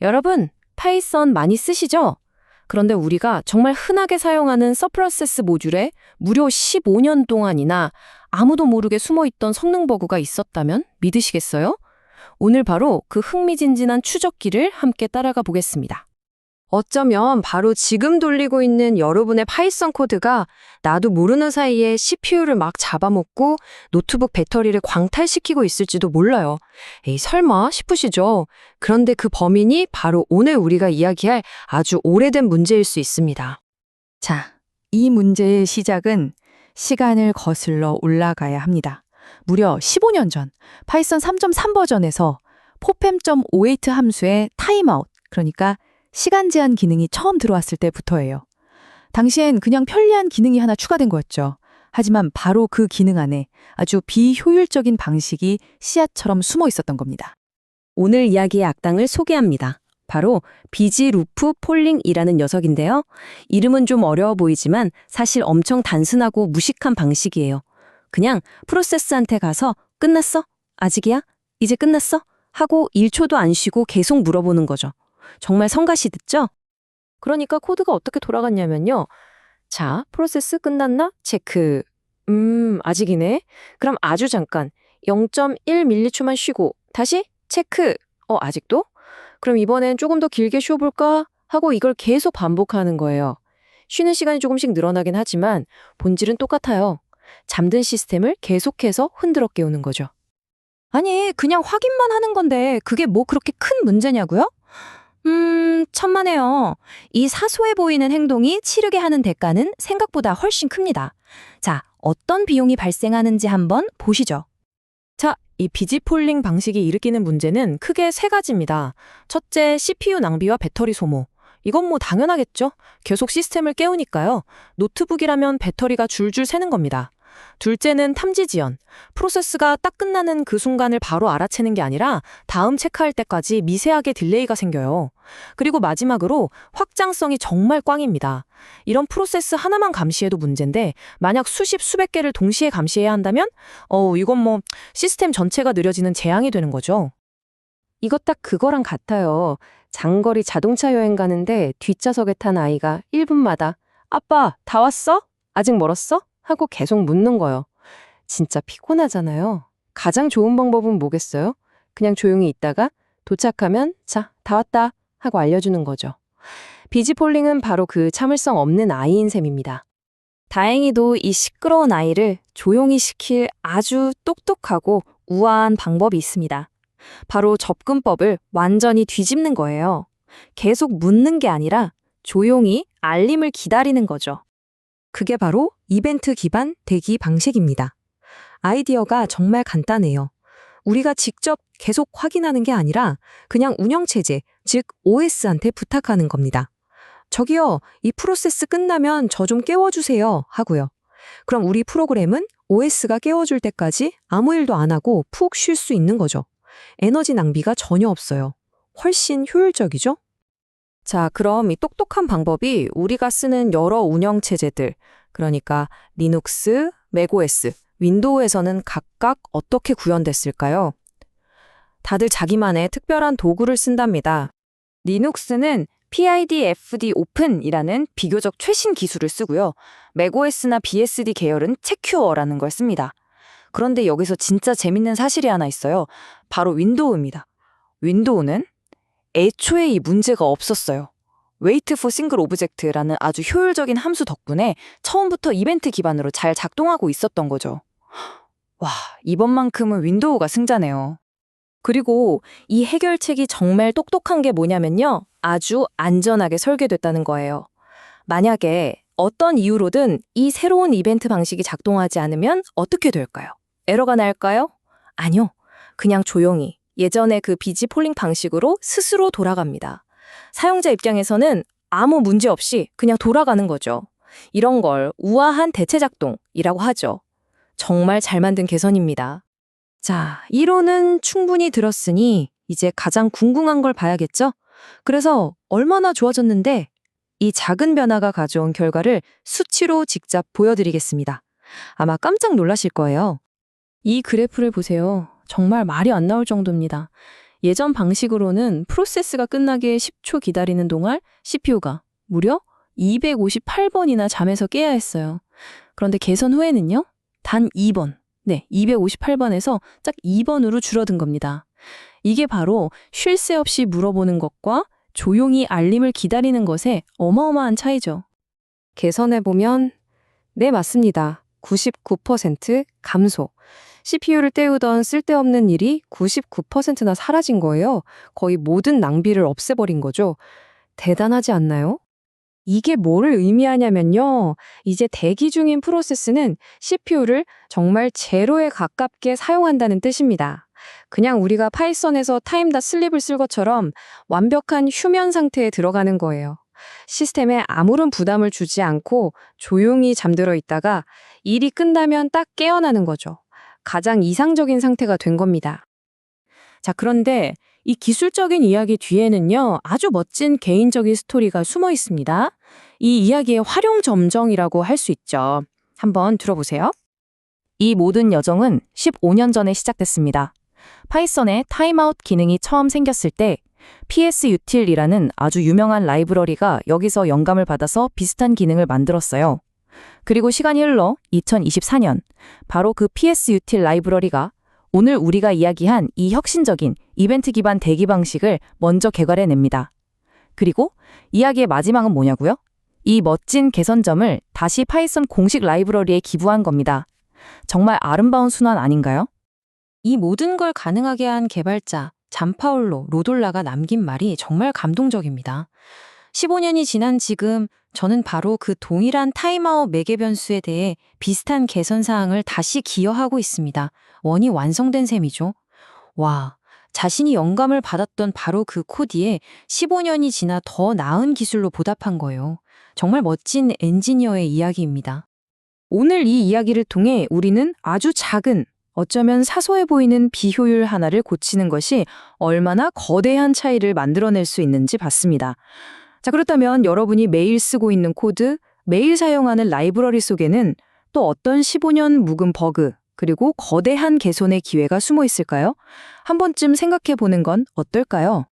여러분, 파이썬 많이 쓰시죠? 그런데 우리가 정말 흔하게 사용하는 서프로세스 모듈에 무려 15년 동안이나 아무도 모르게 숨어있던 성능 버그가 있었다면 믿으시겠어요? 오늘 바로 그 흥미진진한 추적기를 함께 따라가 보겠습니다. 어쩌면 바로 지금 돌리고 있는 여러분의 파이썬 코드가 나도 모르는 사이에 CPU를 막 잡아먹고 노트북 배터리를 광탈시키고 있을지도 몰라요. 에이, 설마 싶으시죠? 그런데 그 범인이 바로 오늘 우리가 이야기할 아주 오래된 문제일 수 있습니다. 자, 이 문제의 시작은 시간을 거슬러 올라가야 합니다. 무려 15년 전 파이썬 3.3 버전에서 포팸.08 함수의 타임아웃, 그러니까 시간 제한 기능이 처음 들어왔을 때부터예요. 당시엔 그냥 편리한 기능이 하나 추가된 거였죠. 하지만 바로 그 기능 안에 아주 비효율적인 방식이 씨앗처럼 숨어 있었던 겁니다. 오늘 이야기의 악당을 소개합니다. 바로 비지 루프 폴링이라는 녀석인데요. 이름은 좀 어려워 보이지만 사실 엄청 단순하고 무식한 방식이에요. 그냥 프로세스한테 가서 끝났어? 아직이야? 이제 끝났어? 하고 1초도 안 쉬고 계속 물어보는 거죠. 정말 성가시 듣죠? 그러니까 코드가 어떻게 돌아갔냐면요. 자, 프로세스 끝났나? 체크. 아직이네. 그럼 아주 잠깐 0.1m초만 쉬고 다시 체크. 아직도? 그럼 이번엔 조금 더 길게 쉬어볼까? 하고 이걸 계속 반복하는 거예요. 쉬는 시간이 조금씩 늘어나긴 하지만 본질은 똑같아요. 잠든 시스템을 계속해서 흔들어 깨우는 거죠. 아니, 그냥 확인만 하는 건데 그게 뭐 그렇게 큰 문제냐고요? 천만에요. 이 사소해 보이는 행동이 치르게 하는 대가는 생각보다 훨씬 큽니다. 자, 어떤 비용이 발생하는지 한번 보시죠. 자, 이 비지 폴링 방식이 일으키는 문제는 크게 세 가지입니다. 첫째, CPU 낭비와 배터리 소모. 이건 뭐 당연하겠죠? 계속 시스템을 깨우니까요. 노트북이라면 배터리가 줄줄 새는 겁니다. 둘째는 탐지 지연. 프로세스가 딱 끝나는 그 순간을 바로 알아채는 게 아니라 다음 체크할 때까지 미세하게 딜레이가 생겨요. 그리고 마지막으로 확장성이 정말 꽝입니다. 이런 프로세스 하나만 감시해도 문제인데 만약 수십 수백 개를 동시에 감시해야 한다면 이건 뭐 시스템 전체가 느려지는 재앙이 되는 거죠. 이거 딱 그거랑 같아요. 장거리 자동차 여행 가는데 뒷좌석에 탄 아이가 1분마다 아빠, 다 왔어? 아직 멀었어? 하고 계속 묻는 거예요. 진짜 피곤하잖아요. 가장 좋은 방법은 뭐겠어요? 그냥 조용히 있다가 도착하면 자, 다 왔다 하고 알려주는 거죠. 비지폴링은 바로 그 참을성 없는 아이인 셈입니다. 다행히도 이 시끄러운 아이를 조용히 시킬 아주 똑똑하고 우아한 방법이 있습니다. 바로 접근법을 완전히 뒤집는 거예요. 계속 묻는 게 아니라 조용히 알림을 기다리는 거죠. 그게 바로 이벤트 기반 대기 방식입니다. 아이디어가 정말 간단해요. 우리가 직접 계속 확인하는 게 아니라 그냥 운영체제, 즉 OS한테 부탁하는 겁니다. 저기요, 이 프로세스 끝나면 저 좀 깨워주세요 하고요. 그럼 우리 프로그램은 OS가 깨워줄 때까지 아무 일도 안 하고 푹 쉴 수 있는 거죠. 에너지 낭비가 전혀 없어요. 훨씬 효율적이죠? 자, 그럼 이 똑똑한 방법이 우리가 쓰는 여러 운영체제들, 그러니까 리눅스, 맥OS, 윈도우에서는 각각 어떻게 구현됐을까요? 다들 자기만의 특별한 도구를 쓴답니다. 리눅스는 PID-FD 오픈이라는 비교적 최신 기술을 쓰고요. 맥OS나 BSD 계열은 체큐어라는 걸 씁니다. 그런데 여기서 진짜 재밌는 사실이 하나 있어요. 바로 윈도우입니다. 윈도우는 애초에 이 문제가 없었어요. Wait for Single Object라는 아주 효율적인 함수 덕분에 처음부터 이벤트 기반으로 잘 작동하고 있었던 거죠. 와, 이번만큼은 윈도우가 승자네요. 그리고 이 해결책이 정말 똑똑한 게 뭐냐면요. 아주 안전하게 설계됐다는 거예요. 만약에 어떤 이유로든 이 새로운 이벤트 방식이 작동하지 않으면 어떻게 될까요? 에러가 날까요? 아니요. 그냥 조용히 예전의 그 비지 폴링 방식으로 스스로 돌아갑니다. 사용자 입장에서는 아무 문제 없이 그냥 돌아가는 거죠. 이런 걸 우아한 대체 작동이라고 하죠. 정말 잘 만든 개선입니다. 자, 이론은 충분히 들었으니 이제 가장 궁금한 걸 봐야겠죠? 그래서 얼마나 좋아졌는데 이 작은 변화가 가져온 결과를 수치로 직접 보여드리겠습니다. 아마 깜짝 놀라실 거예요. 이 그래프를 보세요. 정말 말이 안 나올 정도입니다. 예전 방식으로는 프로세스가 끝나기에 10초 기다리는 동안 CPU가 무려 258번이나 잠에서 깨야 했어요. 그런데 개선 후에는요, 단 2번, 258번에서 딱 2번으로 줄어든 겁니다. 이게 바로 쉴 새 없이 물어보는 것과 조용히 알림을 기다리는 것의 어마어마한 차이죠. 개선해보면, 네, 맞습니다. 99% 감소. CPU를 때우던 쓸데없는 일이 99%나 사라진 거예요. 거의 모든 낭비를 없애버린 거죠. 대단하지 않나요? 이게 뭐를 의미하냐면요. 이제 대기 중인 프로세스는 CPU를 정말 제로에 가깝게 사용한다는 뜻입니다. 그냥 우리가 파이썬에서 타임.슬립을 쓸 것처럼 완벽한 휴면 상태에 들어가는 거예요. 시스템에 아무런 부담을 주지 않고 조용히 잠들어 있다가 일이 끝나면 딱 깨어나는 거죠. 가장 이상적인 상태가 된 겁니다. 자, 그런데 이 기술적인 이야기 뒤에는요, 아주 멋진 개인적인 스토리가 숨어 있습니다. 이 이야기의 활용점정이라고 할 수 있죠. 한번 들어보세요. 이 모든 여정은 15년 전에 시작됐습니다. 파이썬에 타임아웃 기능이 처음 생겼을 때 psutil이라는 아주 유명한 라이브러리가 여기서 영감을 받아서 비슷한 기능을 만들었어요. 그리고 시간이 흘러 2024년, 바로 그 psutil 라이브러리가 오늘 우리가 이야기한 이 혁신적인 이벤트 기반 대기 방식을 먼저 개발해냅니다. 그리고 이야기의 마지막은 뭐냐고요? 이 멋진 개선점을 다시 파이썬 공식 라이브러리에 기부한 겁니다. 정말 아름다운 순환 아닌가요? 이 모든 걸 가능하게 한 개발자 잔파올로 로돌라가 남긴 말이 정말 감동적입니다. 15년이 지난 지금 저는 바로 그 동일한 타임아웃 매개 변수에 대해 비슷한 개선 사항을 다시 기여하고 있습니다. 원이 완성된 셈이죠. 와, 자신이 영감을 받았던 바로 그 코드에 15년이 지나 더 나은 기술로 보답한 거예요. 정말 멋진 엔지니어의 이야기입니다. 오늘 이 이야기를 통해 우리는 아주 작은, 어쩌면 사소해 보이는 비효율 하나를 고치는 것이 얼마나 거대한 차이를 만들어낼 수 있는지 봤습니다. 자, 그렇다면 여러분이 매일 쓰고 있는 코드, 매일 사용하는 라이브러리 속에는 또 어떤 15년 묵은 버그, 그리고 거대한 개선의 기회가 숨어 있을까요? 한 번쯤 생각해 보는 건 어떨까요?